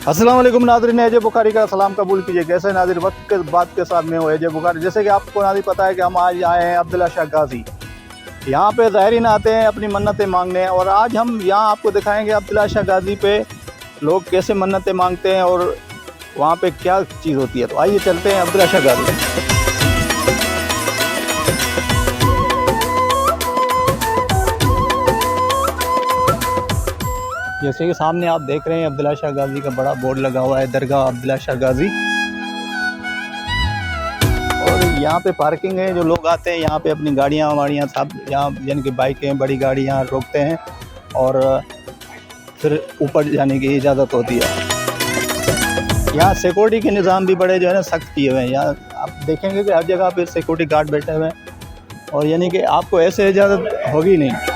अस्सलाम वालेकुम नाज़रीन, अजय बुखारी का सलाम कबूल कीजिए। कैसे नाज़रीन, वक्त के बाद के साथ में हो अजय बुखारी। जैसे कि आपको नाज़रीन पता है कि हम आज आए हैं अब्दुल्ला शाह गाज़ी। यहाँ पे ज़ायरीन आते हैं अपनी मन्नतें मांगने, और आज हम यहाँ आपको दिखाएंगे अब्दुल्ला शाह गाज़ी पे लोग कैसे मन्नतें मांगते हैं और वहाँ पे क्या चीज़ होती है। तो आइए चलते हैं अब्दुल्ला शाह गाज़ी। जैसे कि सामने आप देख रहे हैं अब्दुल्ला शाह गाज़ी का बड़ा बोर्ड लगा हुआ है, दरगाह अब्दुल्ला शाह गाज़ी। और यहाँ पे पार्किंग है, जो लोग आते हैं यहाँ पे अपनी गाड़ियाँ वाड़ियाँ सब यहाँ यानी कि बाइकें बड़ी गाड़ियाँ रोकते हैं और फिर ऊपर जाने की इजाज़त होती है। यहाँ सिक्योरिटी के निज़ाम भी बड़े जो है ना सख्त किए हुए हैं। यहाँ आप देखेंगे कि हर जगह पे सिक्योरिटी गार्ड बैठे हुए हैं और यानी कि आपको ऐसे इजाज़त होगी नहीं।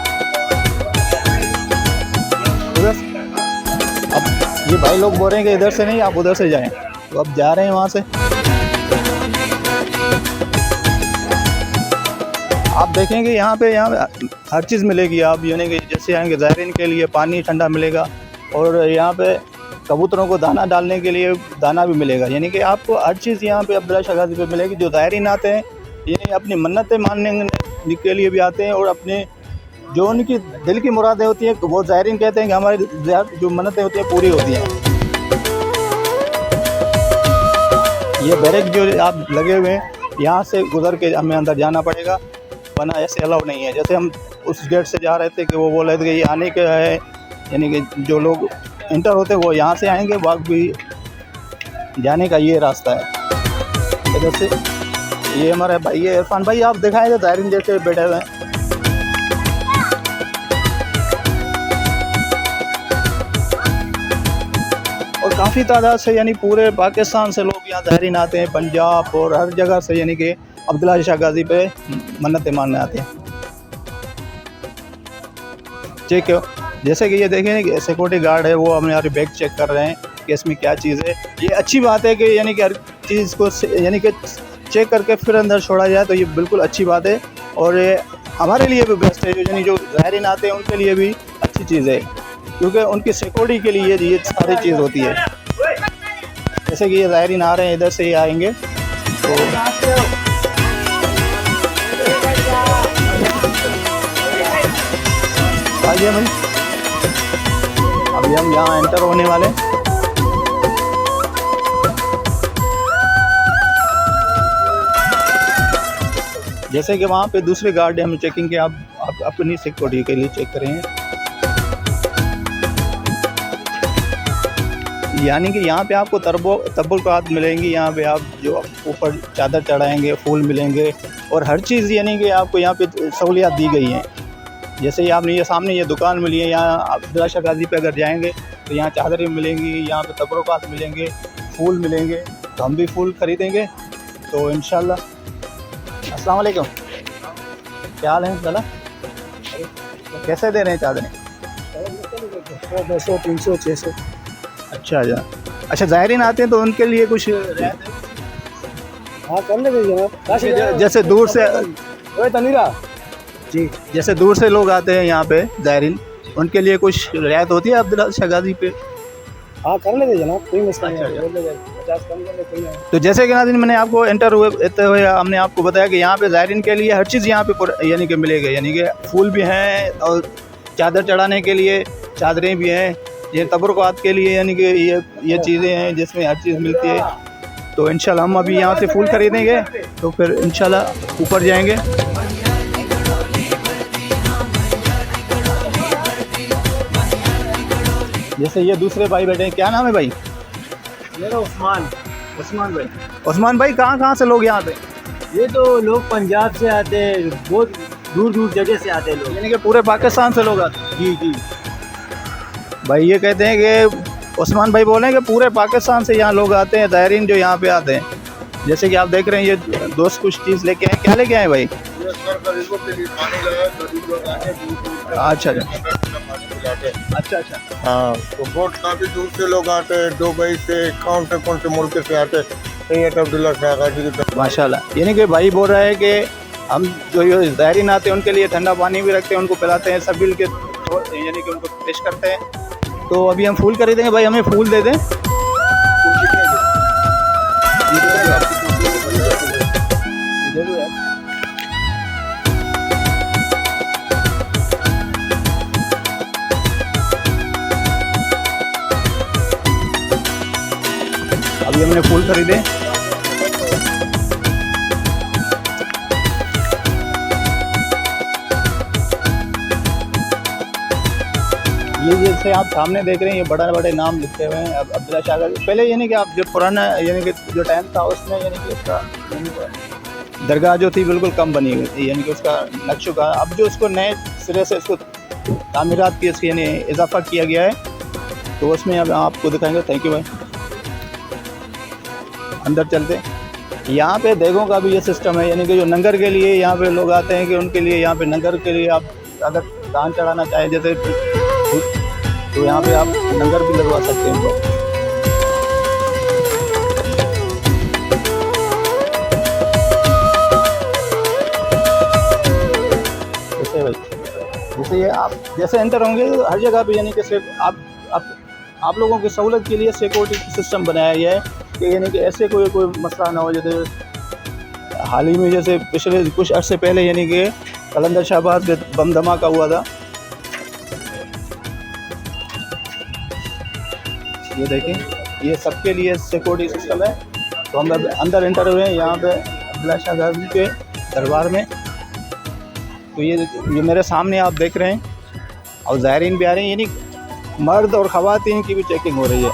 अब ये भाई लोग बोल रहे हैं कि इधर से नहीं, आप उधर से जाएं, तो अब जा रहे हैं वहाँ से। आप देखेंगे यहाँ पे हर चीज़ मिलेगी। आप यानी कि जैसे आएंगे ज़ायरीन के लिए पानी ठंडा मिलेगा और यहाँ पे कबूतरों को दाना डालने के लिए दाना भी मिलेगा। यानी कि आपको हर चीज़ यहाँ पे अब्दुल्ला शाह गाज़ी पे मिलेगी। जो ज़ायरीन आते हैं ये अपनी मन्नतें मानने के लिए भी आते हैं और अपने जो उनकी दिल की मुरादें होती हैं वो ज़ायरीन कहते हैं कि हमारी जो मन्नतें होती हैं पूरी होती हैं। ये बैरक जो आप लगे हुए हैं यहाँ से गुज़र के हमें अंदर जाना पड़ेगा, वरना ऐसे अलाउ नहीं है। जैसे हम उस गेट से जा रहे थे कि वो बोल रहे थे कि ये आने के है, यानी कि जो लोग इंटर होते हैं वो यहाँ से आएंगे, बाकी जाने का ये रास्ता है। इधर से ये हमारे भाई है इरफान भाई, आप दिखाएंगे ज़ायरीन जैसे बैठे हुए हैं। और काफ़ी तादाद से यानी पूरे पाकिस्तान से लोग यहाँ ज़ायरीन आते हैं, पंजाब और हर जगह से यानी कि अब्दुल्ला शाह गाज़ी पे मन्नतें मानने आते हैं। ठीक है, जैसे कि ये देखें कि सिक्योरिटी गार्ड है वो हमारे बैग चेक कर रहे हैं कि इसमें क्या चीज़ है। ये अच्छी बात है कि यानी कि हर चीज़ को यानी कि चेक करके फिर अंदर छोड़ा जाए, तो ये बिल्कुल अच्छी बात है और ये हमारे लिए भी बेस्ट है। यानी जो ज़ायरीन आते हैं उनके लिए भी अच्छी चीज़ है, क्योंकि उनकी सिक्योरिटी के लिए ये सारी चीज़ होती है। जैसे कि ये ज़ायरीन आ रहे हैं, इधर से ही आएंगे तो आइए भाई, अभी हम यहाँ एंटर होने वाले। जैसे कि वहाँ पे दूसरे गार्ड हम चेकिंग के आप अपनी सिक्योरिटी के लिए चेक करेंगे। यानी कि यहाँ पे आपको तबुर्कात मिलेंगी, यहाँ पे आप जो ऊपर चादर चढ़ाएंगे फूल मिलेंगे और हर चीज़ यानी कि आपको यहाँ पे सहूलियात दी गई हैं। जैसे ही आपने ये सामने ये दुकान मिली है, यहाँ अब्दुल्ला शाह गाज़ी पे अगर जाएंगे तो यहाँ चादरें मिलेंगी, यहाँ पे तबरुकात मिलेंगे, फूल मिलेंगे, तो हम भी फूल ख़रीदेंगे तो इंशाल्लाह। अस्सलाम वालेकुम, क्या हाल है चला? कैसे दे रहे हैं चादरें? 200, 300, 600। अच्छा ज़ायरीन आते हैं तो उनके लिए कुछ रियायत है? हाँ कर लेंगे जनाब। जैसे दूर से तनीरा जी, जैसे दूर से लोग आते हैं यहाँ पे ज़ायरीन, उनके लिए कुछ रियायत होती है अब्दुल्ला शाह गाज़ी पे? हाँ कर लेंगे जनाब, कोई मसला नहीं है। 50 कम कर लेते हैं। तो जैसे कि नाज़रीन मैंने आपको एंटर हुए हमने आपको बताया कि यहाँ पे ज़ायरीन के लिए हर चीज़ यहाँ पे यानी कि मिलेगी। यानी कि फूल भी हैं और चादर चढ़ाने के लिए चादरें भी हैं, ये तबरुकात के लिए यानी कि ये चीज़ें हैं जिसमें हर चीज़ मिलती है। तो इंशाल्लाह हम अभी यहाँ से फूल ख़रीदेंगे तो फिर इंशाल्लाह ऊपर जाएंगे। जैसे ये दूसरे भाई बैठे हैं, क्या नाम है भाई? मेरा उस्मान भाई। उस्मान भाई, कहाँ से लोग यहाँ पे? ये तो लोग पंजाब से आते हैं, बहुत दूर दूर जगह से आते हैं लोग, यानी कि पूरे पाकिस्तान से लोग आते हैं? जी जी भाई ये कहते हैं कि उस्मान भाई बोल रहे हैं कि पूरे पाकिस्तान से यहाँ लोग आते हैं, ज़ायरीन जो यहाँ पे आते हैं। जैसे कि आप देख रहे हैं ये दोस्त कुछ चीज़ लेके आए, क्या लेके आए भाई? अच्छा हाँ, तो बहुत काफ़ी दूर से लोग आते हैं, दुबई से, कौन से मुल्क से आते हैं। अब्दुल्ला शाह गाज़ी की तरफ माशाल्लाह। यानी कि भाई बोल रहा है कि हम जो ये ज़ायरीन आते हैं उनके लिए ठंडा पानी भी रखते हैं, उनको पिलाते हैं, सबिल के यानी कि उनको पेश करते हैं। तो अभी हम फूल खरीदेंगे, भाई हमें फूल दे दें। देखो यार, अभी हमने फूल खरीदे। ये जैसे आप सामने देख रहे हैं, ये बड़े बड़े नाम लिखे हुए हैं। अब अब्दुल्ला शाह गाजी पहले यानी कि आप जो पुराना यानी कि जो टाइम था उसमें यानी कि उसका यानी कि दरगाह जो थी बिल्कुल कम बनी हुई थी, यानी कि उसका नक्शो का। अब जो उसको नए सिरे से इसको तामीरात की इसकी यानी इजाफा किया गया है, तो उसमें अब आपको दिखाएंगे। थैंक यू भाई। अंदर चलते, यहाँ पे देखों का भी ये सिस्टम है, यानी कि जो नंगर के लिए यहाँ पे लोग आते हैं कि उनके लिए यहाँ पे नंगर के लिए आप अगर दान चढ़ाना चाहें जैसे, तो यहाँ पे आप नंगर भी लगवा सकते हैं। जैसे भाई जैसे ये आप जैसे एंटर होंगे तो हर जगह पे यानी कि सिर्फ आप लोगों की सहूलत के लिए सिक्योरिटी सिस्टम बनाया गया है कि यानी कि ऐसे कोई मसला ना हो। जैसे हाल ही में जैसे पिछले कुछ अर्से पहले यानी कि कलंदर शाहबाद में बम धमाका हुआ था। ये देखें, ये सबके लिए सिक्योरिटी सिस्टम है। तो हम अंदर एंटर हुए हैं यहाँ पे अब्दुल्ला शाह गाजी के दरबार में। तो ये मेरे सामने आप देख रहे हैं, और ज़ायरीन भी आ रहे हैं, यानी मर्द और ख़वातीन की भी चेकिंग हो रही है।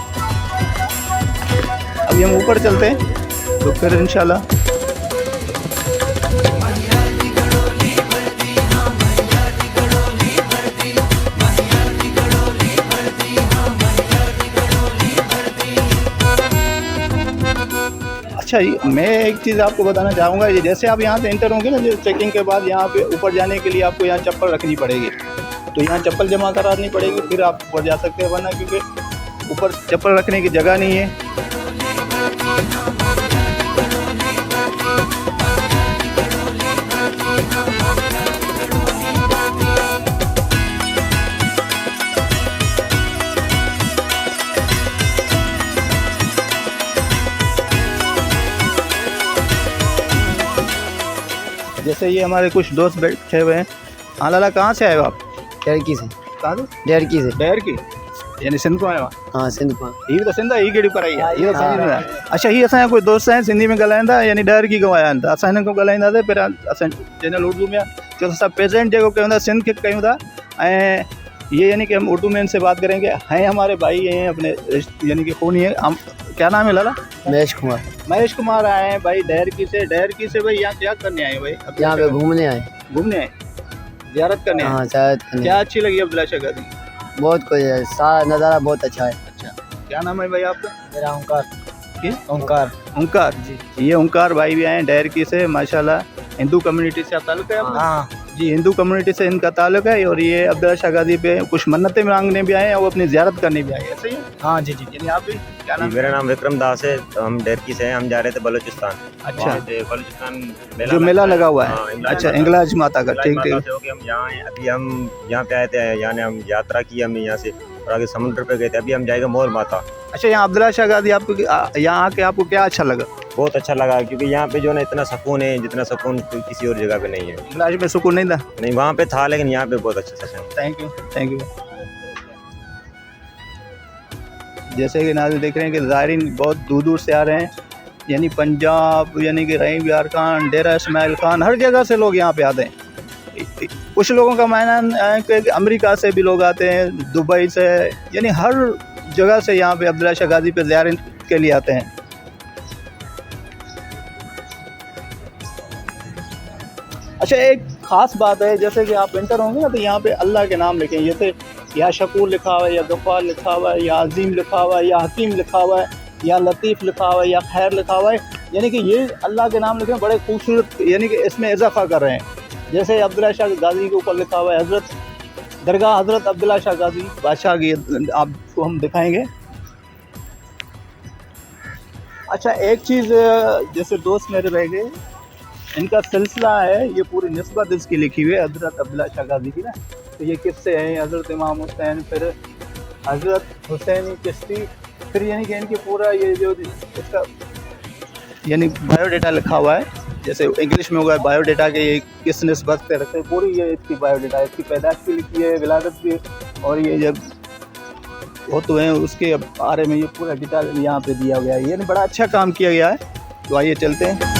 अभी हम ऊपर चलते हैं तो फिर इंशाल्लाह। अच्छा, मैं एक चीज़ आपको बताना चाहूँगा, ये जैसे आप यहाँ से एंटर होंगे ना, जो चेकिंग के बाद यहाँ पे ऊपर जाने के लिए आपको यहाँ चप्पल रखनी पड़ेगी। तो यहाँ चप्पल जमा करानी पड़ेगी, फिर आप ऊपर जा सकते हैं, वरना क्योंकि ऊपर चप्पल रखने की जगह नहीं है। जैसे ये हमारे कुछ दोस्त बैठे हुए हैं। हाँ लाला, कहाँ से आए हो आप? डेरकी से। कहाँ से? डेरकी से। डेर की यानी सिंध को आए हो? हाँ, सिंध को। ये तो सिंध ही केड़ी कराई है, ये तो समझ में। अच्छा, ये असां कोई दोस्त हैं सिंधी में ॻाल्हाईंदा, यानी डेर की को आया आहिनि, त असां हिननि खां ॻाल्हाईंदासीं। पहिरियां असां चैनल उर्दू में जो असां प्रेजेंट जो कयूं था सिंध के कयूं था, ये यानी कि हम उर्दू में इनसे बात करेंगे। हैं हमारे भाई हैं अपने, यानी कि कौन है, क्या नाम है लाला? महेश कुमार। महेश कुमार आए हैं भाई डेर की से। डेर की से भाई यहाँ क्या करने आए भाई? यहाँ पे घूमने आए। घूमने आए, ज़ियारत करने आए? हाँ, ज़ियारत करने। क्या अच्छी लगी अब्दुल्ला शाह गाजी? बहुत कुछ है, सारा नज़ारा बहुत अच्छा है। अच्छा, क्या नाम है भाई आपका? मेरा ओंकार। ओंकार। ओंकार जी, ये ओंकार भाई भी आए हैं डेर की से। माशाल्लाह, हिंदू कम्युनिटी से आप ताल्लुक़ है आपका? हाँ जी, हिंदू कम्युनिटी से इनका ताल्लुक़ है। और ये अब्दुल्ला शाह गाजी पे कुछ मन्नतें मांगने भी आए हैं और अपनी ज़ियारत करने भी आए हैं, ऐसे ही? हाँ जी। यानी आप भी, क्या नाम? मेरा नाम विक्रम दास है। हम डेरकी से हैं, हम जा रहे थे बलूचिस्तान। अच्छा, बलूचिस्तान जो मेला लगा हुआ है। हाँ, अच्छा, इंगलाज माता का। ठीक ठीक। हम यहाँ आए, अभी हम यहाँ पे आए थे, यानी हम यात्रा की, हमने यहाँ से और आगे समुद्र पे गए थे। अभी हम जाएंगे मोर माता। अच्छा, यहाँ अब्दुल्ला शाह गाजी आपको यहाँ आके आपको क्या अच्छा लगा? बहुत अच्छा लगा, क्योंकि यहाँ पे जो है इतना सुकून है जितना सुकून किसी और जगह पे नहीं है। इंगलाज में सुकून नहीं था? नहीं, वहाँ पे था, लेकिन यहाँ पे बहुत अच्छा सुकून। Thank you, thank you. जैसे कि नाज़रीन देख रहे हैं कि ज़ायरीन बहुत दूर दूर से आ रहे हैं, यानी पंजाब, यानी कि रहीम यार खान, डेरा इस्माइल खान, हर जगह से लोग यहाँ पे आते हैं। कुछ लोगों का मानना है कि अमेरिका से भी लोग आते हैं, दुबई से, यानी हर जगह से यहाँ पे अब्दुल्ला शाह गाजी पे ज़ियारत के लिए आते हैं। अच्छा, एक ख़ास बात है, जैसे कि आप एंटर होंगे ना तो यहाँ पे अल्लाह के नाम लिखे हैं। जैसे या शकूर लिखा हुआ है, या गफ़ार लिखा हुआ है, या अज़ीम लिखा हुआ है, या हकीम लिखा हुआ है, या लतीफ़ लिखा हुआ है, या खैर लिखा हुआ है। यानी कि ये अल्लाह के नाम लिखे हैं, बड़े खूबसूरत, यानी कि इसमें इजाफा कर रहे हैं। जैसे अब्दुल्ला शाह गाजी के ऊपर लिखा हुआ है हज़रत दरगाह हज़रत अब्दुल्ला शाह गाजी बादशाह की, आपको हम दिखाएंगे। अच्छा, एक चीज़ जैसे दोस्त मेरे रह गए, इनका सिलसिला है, ये पूरी निस्बत इसकी लिखी हुई है हज़रत अब्दुल्ला शाह गाजी की ना। तो ये किससे हैं? हज़रत इमाम हुसैन, फिर हज़रत हुसैनी चिश्ती, फिर यानी कि इनकी पूरा ये जो इसका यानी बायोडाटा लिखा हुआ है। जैसे इंग्लिश में होगा बायोडाटा के ये किस निस्बत से रखते हैं, पूरी ये इसकी बायोडाटा, इसकी पैदाइश की लिखी है, विलादत की, और ये जब होते हैं उसके बारे में ये पूरा डिटेल यहाँ पे दिया गया है। ये बड़ा अच्छा काम किया गया है। तो आइए चलते हैं।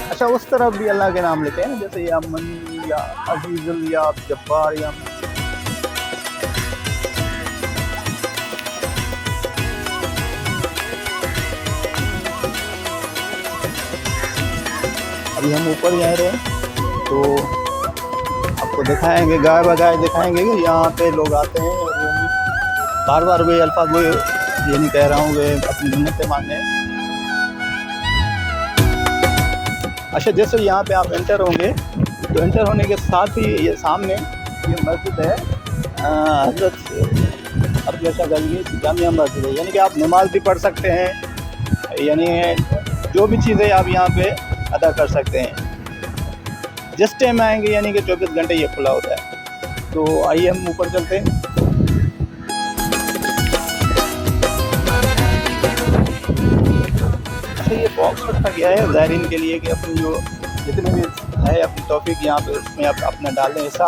अच्छा, उस तरफ भी अल्लाह के नाम लेते हैं, जैसे या मनी या अजीजुल या जब्बार या अभी हम ऊपर जा रहे हैं तो आपको दिखाएंगे, गाय बगाए दिखाएंगे कि यहाँ पे लोग आते हैं और बार बार वे अल्फाज वो ये नहीं कह रहा हूँ वे अपनी मिन्नतें मांगने हैं। अच्छा, जैसे यहाँ पे आप एंटर होंगे तो एंटर होने के साथ ही ये सामने ये मस्जिद है हज़रत अब्दुल शाह गाजी की जामिया मस्जिद है, यानी कि आप नमाज भी पढ़ सकते हैं, यानी जो भी चीज़ें आप यहाँ पे अदा कर सकते हैं। जिस टाइम आएंगे यानी कि 24 घंटे ये खुला होता है। तो आइए हम ऊपर चलते हैं। अच्छा, ये बॉक्स रखा गया है ज़ायरीन के लिए कि अपनी जो जितने भी है अपनी टॉपिक यहाँ पे उसमें आप अपना डालें हिस्सा।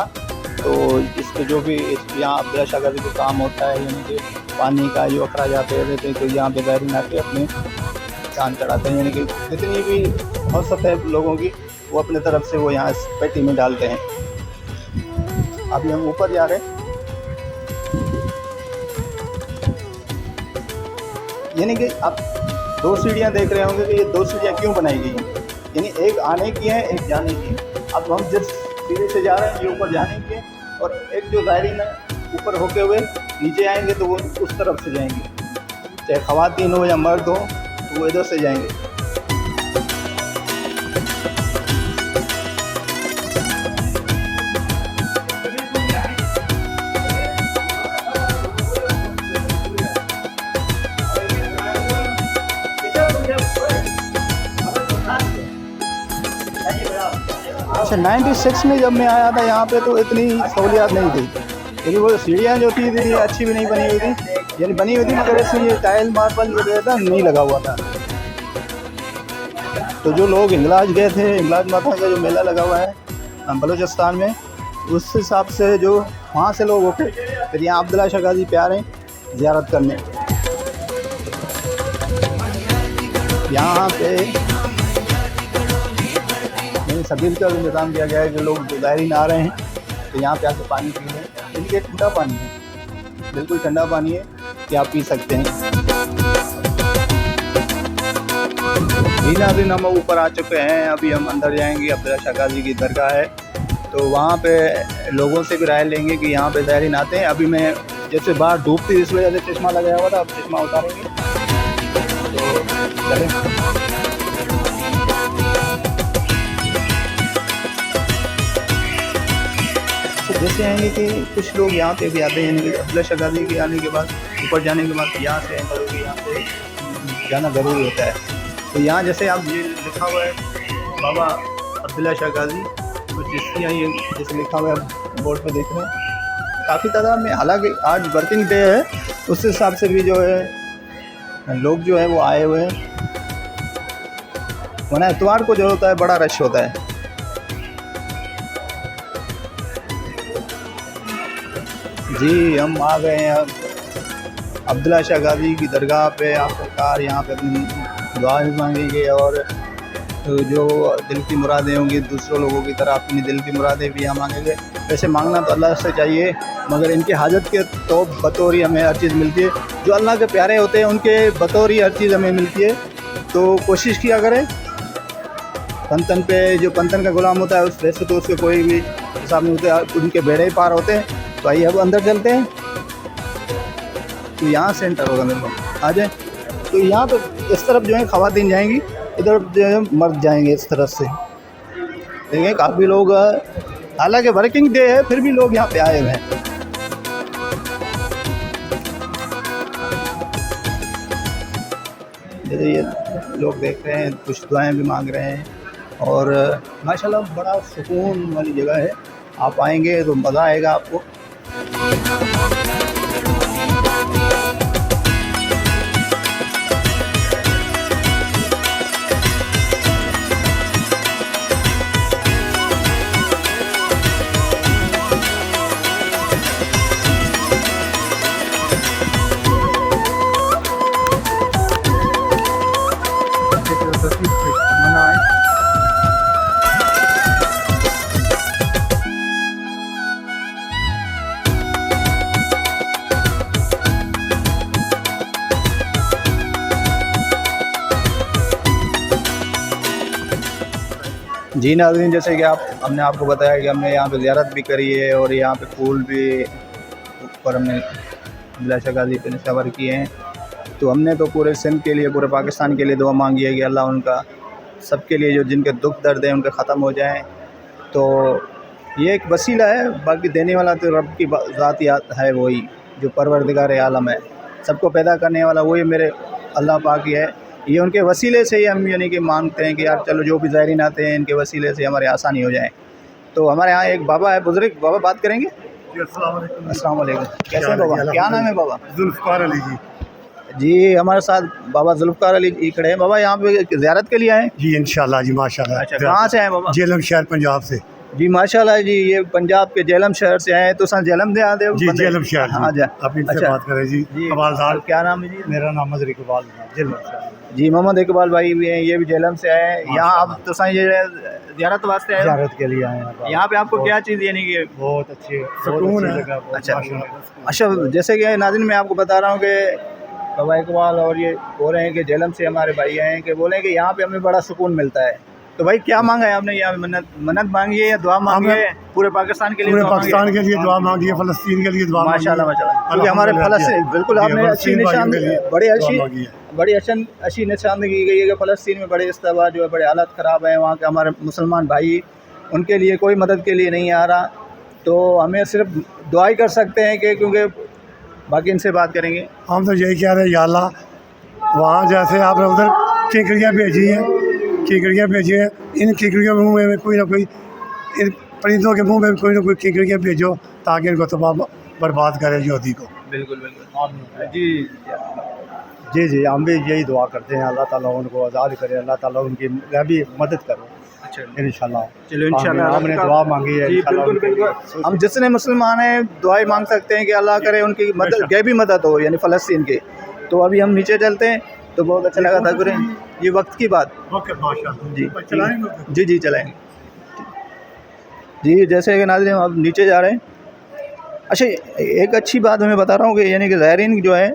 तो इसके जो भी यहाँ अब्दुल शाह गाजी का काम होता है, यानी कि पानी का जो अखराजात रहते हैं, तो यहाँ पे ज़ायरीन आके अपने चांद चढ़ाते हैं, यानी कि जितनी भी औसत है लोगों की वो अपने तरफ से वो यहाँ इस पेटी में डालते हैं। अभी हम ऊपर जा रहे हैं, यानी कि आप 2 सीढ़ियाँ देख रहे होंगे कि ये 2 सीढ़ियाँ क्यों बनाई गई हैं, यानी एक आने की है, एक जाने की है। अब हम जिस सीढ़ी से जा रहे हैं ये ऊपर जाने की है, और एक जो ज़ायरीन है ऊपर होके हुए नीचे आएंगे तो वो उस तरफ से जाएंगे, चाहे ख़वातीन हो या मर्द हो तो वो इधर से जाएंगे। अच्छा, 96 में जब मैं आया था यहाँ पे तो इतनी सहूलियात नहीं थी, क्योंकि वो सीढ़ियाँ जो थी इतनी अच्छी भी नहीं बनी हुई थी, यानी बनी हुई थी मगर इसमें ये टाइल मार्बल जो था नहीं लगा हुआ था। तो जो लोग हिंगलाज गए थे, हिंगलाज माता का जो मेला लगा हुआ है बलूचिस्तान में, उस हिसाब से जो वहाँ से लोग होके फिर यहाँ अब्दुल शाह गाजी पे आ रहे हैं ज़ियारत करने। यहाँ पे सबील का भी इंतज़ाम किया गया है कि लोग जो ज़ायरीन आ रहे हैं तो यहाँ पे आके पानी पी लें, क्योंकि ठंडा पानी है, बिल्कुल ठंडा पानी है कि आप पी सकते हैं। दिन हम ऊपर आ चुके हैं, अभी हम अंदर जाएंगे। अब्दुल शाह गाजी की दरगाह है, तो वहाँ पे लोगों से भी राय लेंगे कि यहाँ पे ज़ायरीन आते हैं। अभी मैं जैसे बाहर धूप थी इस वजह से चश्मा लगाया हुआ था, अब चश्मा उतारेंगे तो चलें। जैसे आएंगे कि कुछ लोग यहाँ पे भी आते हैं, यानी कि अब्दुल शाह गाजी के आने के बाद ऊपर जाने के बाद यहाँ से यहाँ पे जाना ज़रूरी होता है। तो यहाँ जैसे आप ये लिखा हुआ है बाबा अब्दुल शाह गाजी, कुछ इसकी ये जैसे लिखा हुआ है बोर्ड पे देख रहे हैं काफ़ी तादाद में। हालांकि आज वर्किंग डे है, उस हिसाब से भी जो है लोग जो है वो आए हुए हैं, वरना इतवार को जो होता है बड़ा रश होता है। जी, हम आ गए हैं अब अब्दुल शाह गाजी की दरगाह पे। आप सरकार यहाँ पे अपनी दुआ भी मांगेंगे और जो दिल की मुरादें होंगी दूसरों लोगों की तरह अपनी दिल की मुरादें भी यहाँ मांगेंगे। वैसे मांगना तो अल्लाह से चाहिए, मगर इनके हाजत के तो बतौर ही हमें हर चीज़ मिलती है। जो अल्लाह के प्यारे होते हैं उनके बतौर ही हर चीज़ हमें मिलती है। तो कोशिश किया करें, पंतन पे जो पंतन का गुलाम होता है उस वैसे तो उसके कोई भी हिसाब नहीं होते, उनके बेड़े ही पार होते हैं। तो आइए अब अंदर चलते हैं। तो यहाँ से एंटर होगा मेरे को, आ जाए। तो यहाँ पे इस तरफ जो है ख़वातीन जाएंगी, इधर जो है मर्द जाएंगे इस तरफ से। देखें काफ़ी लोग, हालांकि वर्किंग डे है फिर भी लोग यहाँ पे आए हुए हैं। जैसे ये लोग देख रहे हैं, कुछ दुआएं भी मांग रहे हैं और माशाल्लाह बड़ा सुकून वाली जगह है। आप आएंगे तो मज़ा आएगा आपको। जी नाज़रीन, जैसे कि हमने आपको बताया कि हमने यहाँ पे ज़ियारत भी करी है और यहाँ पे फूल भी ऊपर हमने अब्दुल्ला शाह गाज़ी पे निशावर किए हैं। तो हमने तो पूरे सिंध के लिए, पूरे पाकिस्तान के लिए दुआ मांगी है कि अल्लाह उनका सबके लिए जो जिनके दुख दर्द हैं उनके ख़त्म हो जाएं। तो ये एक वसीला है, बाकी देने वाला तो रब की ज़ात है, वही जो परवरदिगार आलम है, सबको पैदा करने वाला वही मेरे अल्लाह पाक ही है। ये उनके वसीले से ही हम यानी कि मांगते हैं कि यार चलो जो भी ज़ायरीन आते हैं इनके वसीले से हमारे आसानी हो जाए। तो हमारे यहाँ एक बाबा है बुज़ुर्ग, बाबा बात करेंगे। अस्सलाम वालेकुम, कैसे हैं बाबा? क्या नाम है बाबा? जुल्फ़कार अली जी। जी, हमारे साथ बाबा जुल्फ़कार अली जी खड़े हैं। बाबा यहाँ पे ज़ियारत के लिए आए? जी इंशाल्लाह जी, माशाल्लाह। अच्छा, कहाँ से आए बाबा? जेलम शहर पंजाब से। जी माशाल्लाह जी, ये पंजाब के जेलम शहर से आए। तो सर जेलम दे आते हो? जी जेलम शहर। हाँ जी, आप इनसे अच्छा। बात करें जी। जी हवालदार, क्या नाम है जी? मेरा नाम मजर इकबाल है, जेलम शहर। जी मोहम्मद इकबाल भाई भी हैं, ये भी जेलम से आए हैं। यहाँ आप तो सर ये ज़ियारत वास्ते आए हो? ज़ियारत के लिए आए हैं। यहाँ पे आपको क्या चीज़ यानी कि बहुत अच्छी सुकून है। अच्छा अच्छा, जैसे कि नाज़रीन मैं आपको बता रहा हूँ कि बाबा इकबाल और ये बोल रहे हैं कि जेलम से हमारे भाई आए हैं कि बोले हैं कि यहाँ पे हमें बड़ा सुकून मिलता है। तो भाई क्या मांगा है आपने? यहाँ मन्नत मांगी है या दुआ मांगी है? पूरे पाकिस्तान के लिए? पूरे पाकिस्तान के लिए दुआ मांगी है, फ़लस्तीन के लिए दुआ मांगी है। माशाल्लाह माशाल्लाह, क्योंकि हमारे फ़लस्तीन बिल्कुल आपने अच्छी निशान बड़ी अच्छी निशानदगी की गई है कि फ़लस्तीन में बड़े इस्तेमाल जो है, बड़े हालत ख़राब हैं वहाँ के हमारे मुसलमान भाई, उनके लिए कोई मदद के लिए नहीं आ रहा। तो हमें सिर्फ दुआ ही कर सकते हैं कि, क्योंकि बाकी इनसे बात करेंगे। हम तो यही कह रहे हैं या अल्लाह, वहाँ जैसे आपने उधर किकड़ियाँ भेजी हैं, किकड़ियाँ भेजी हैं, इन किकड़ियों के मुँह में कोई ना कोई, इन परिंदों के मुँह में कोई ना कोई किकड़ियाँ भेजो ताकि इनको तबाह बर्बाद करें यहूदी को। बिल्कुल बिल्कुल जी जी जी, हम भी यही दुआ करते हैं, अल्लाह ताला उनको आज़ाद करे, अल्लाह ताला उनकी भी मदद करे। अच्छा इंशाल्लाह। चलो इंशाल्लाह हमने दुआ मांगी है। जी बिल्कुल बिल्कुल, हम जितने मुसलमान हैं दुआएं मांग सकते हैं कि अल्लाह करे उनकी मदद, गैबी मदद हो, यानी फ़लस्तीन के। तो अभी हम नीचे चलते हैं, तो बहुत अच्छा लगा था गुरे, ये वक्त की बात। जी जी जी चलाएँगे जी। जैसे कि नाज़रीन अब नीचे जा रहे हैं। अच्छा, एक अच्छी बात मैं बता रहा हूँ कि यानी कि ज़ायरीन जो है,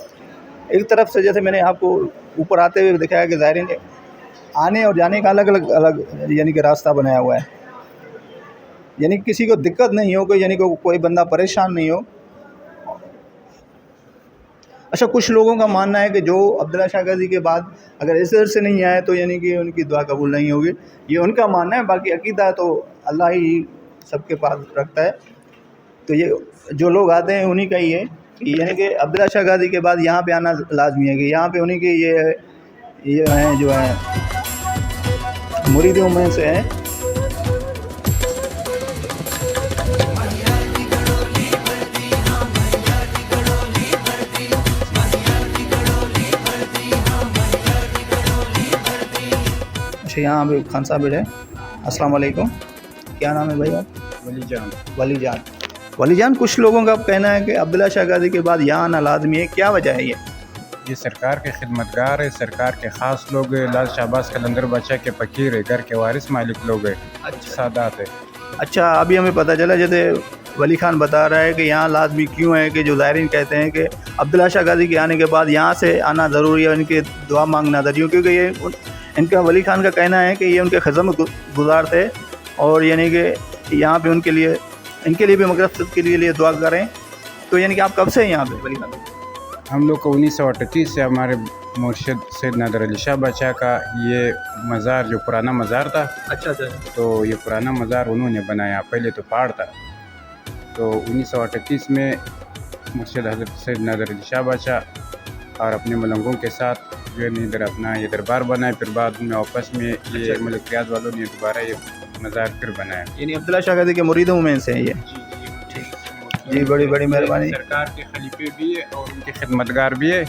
एक तरफ से जैसे मैंने आपको ऊपर आते हुए दिखाया कि ज़ायरीन आने और जाने का अलग अलग यानी कि रास्ता बनाया हुआ है, यानी किसी को दिक्कत नहीं हो, यानी कि कोई बंदा परेशान नहीं हो। अच्छा, कुछ लोगों का मानना है कि जो अब्दुल्ला शाह गाज़ी के बाद अगर इस दर से नहीं आए तो यानी कि उनकी दुआ कबूल नहीं होगी, ये उनका मानना है। बाकी अकीदा तो अल्लाह ही सबके पास रखता है। तो ये जो लोग आते हैं उन्हीं का ही है, यानी कि अब्दुल्ला शाह गाज़ी के बाद यहाँ पे आना लाजमी है कि यहाँ पे उन्हीं के ये हैं जो हैं मुरीदों में से हैं। अच्छा, यहाँ पे खान साहब बैठे। अस्सलाम वालेकुम, क्या नाम है भाई आप? वली जान, कुछ लोगों का कहना है कि अब्दुल्ला शाह गाज़ी के बाद यहाँ आना लाजमी है, क्या वजह है ये सरकार के खिदमतगार है, सरकार के ख़ास लोग है, लाल शाहबाज कलंदर बादशाह के फ़कीर है, घर के वारिस मालिक लोग है, सादात है। अच्छा, अभी हमें पता चला जैसे वली खान बता रहा है कि यहाँ लाजमी क्यों है कि जो ज़ायरीन कहते हैं कि अब्दुल्ला शाह गाज़ी के आने के बाद यहाँ से आना ज़रूरी है, इनके दुआ मांगना ज़रूरी, क्योंकि ये इनका वली खान का कहना है कि ये उनके खिदमत गुजार थे और यानी कि यहाँ पे उनके लिए, इनके लिए भी मगरब के लिए दुआ करें। तो यानी कि आप कब से हैं यहाँ पे वली खान? हम लोग को 1938 से हमारे मुर्शिद सैयद नादर अली शाह बादशाह का ये मज़ार, जो पुराना मज़ार था, अच्छा अच्छा, तो ये पुराना मज़ार उन्होंने बनाया, पहले तो पहाड़ था। तो 1938 में मुर्शिद हज़रत सैयद नादर अली शाह बादशाह और अपने मलंगों के साथ जो है इधर अपना ये दरबार बनाए, फिर बाद में आपस में ये मलिक रियाज वालों ने दोबारा ये मज़ार फिर बनाया। यानी अब्दुल्ला शाह गाज़ी के मुरीदों में से ये। जी बड़ी बड़ी मेहरबानी। सरकार के खलीफे भी है और उनके खिदमतगार भी है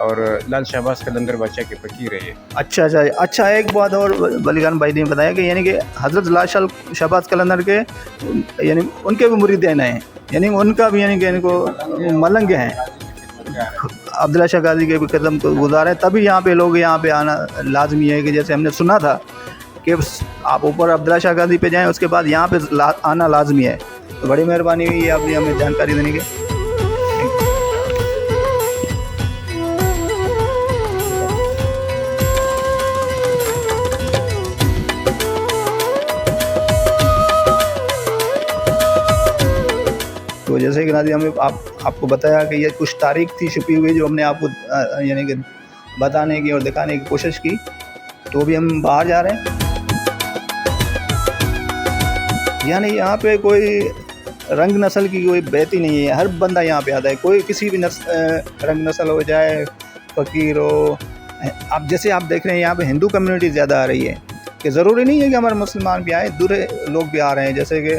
और लाल शाहबाज कलंदर बादशाह के फ़कीर है ये। अच्छा अच्छा अच्छा, एक बात और वली खान भाई ने बताया कि यानी कि हज़रत लाल शाहबाज कलंदर के यानी उनके भी मुरीदैन हैं, यानी उनका भी यानी कि इनको मलंग हैं, अब्दुल्ला शाह गाज़ी के भी कदम को गुजारे, तभी यहाँ पे लोग यहाँ पे आना लाजमी है। कि जैसे हमने सुना था कि आप ऊपर अब्दुल्ला शाह गाज़ी पे जाएँ, उसके बाद यहाँ पे आना लाजमी है। तो बड़ी मेहरबानी हुई है आपने हमें जानकारी देने की। जैसे कि नाज़रीन हमें आपको बताया कि ये कुछ तारीख थी छुपी हुई जो हमने आपको यानी कि बताने की और दिखाने की कोशिश की। तो अभी हम बाहर जा रहे हैं। यानी यहाँ पे कोई रंग नस्ल की कोई बेहती नहीं है, हर बंदा यहाँ पे आता है, कोई किसी भी रंग नस्ल हो, चाहे फ़कीर हो। अब जैसे आप देख रहे हैं यहाँ पे हिंदू कम्युनिटी ज़्यादा आ रही है, कि ज़रूरी नहीं है कि हमारे मुसलमान भी आए, दूसरे लोग भी आ रहे हैं। जैसे कि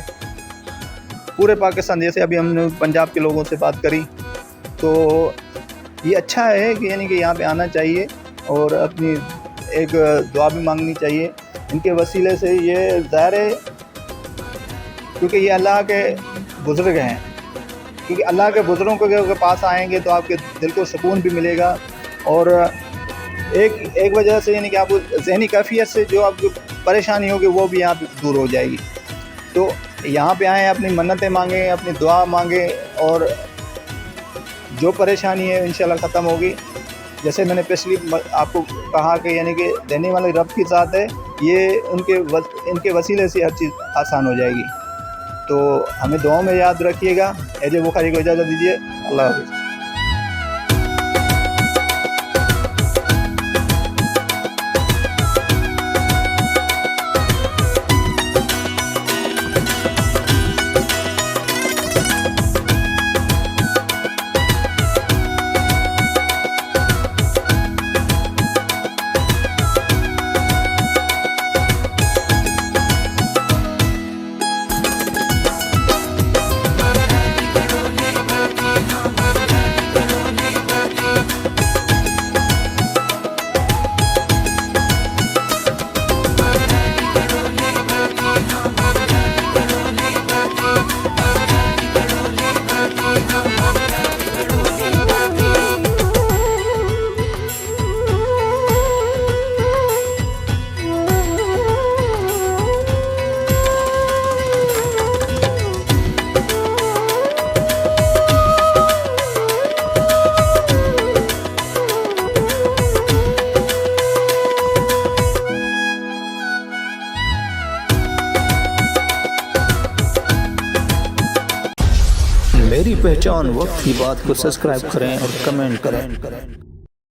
पूरे पाकिस्तान, जैसे अभी हमने पंजाब के लोगों से बात करी, तो ये अच्छा है कि यानी कि यहाँ पे आना चाहिए और अपनी एक दुआ भी मांगनी चाहिए इनके वसीले से। ये ज़ाहिर है क्योंकि ये अल्लाह के बुज़ुर्ग हैं, क्योंकि अल्लाह के बुज़ुर्गों के पास आएंगे तो आपके दिल को सुकून भी मिलेगा और एक वजह से यानी कि आपको ज़हनी कैफियत से जो आपको परेशानी होगी वो भी यहाँ पे दूर हो जाएगी। तो यहाँ पे आएँ, अपनी मन्नतें मांगें, अपनी दुआ मांगें और जो परेशानी है इंशाल्लाह ख़त्म होगी। जैसे मैंने पिछली आपको कहा कि यानी कि देने वाले रब की ज़ात है, ये इनके वसीले से हर चीज़ आसान हो जाएगी। तो हमें दुआ में याद रखिएगा। एजे बुखारी को इजाज़त दीजिए। अल्लाह हाफ़िज़। मेरी पहचान वक्त की बात को सब्सक्राइब करें और कमेंट करें।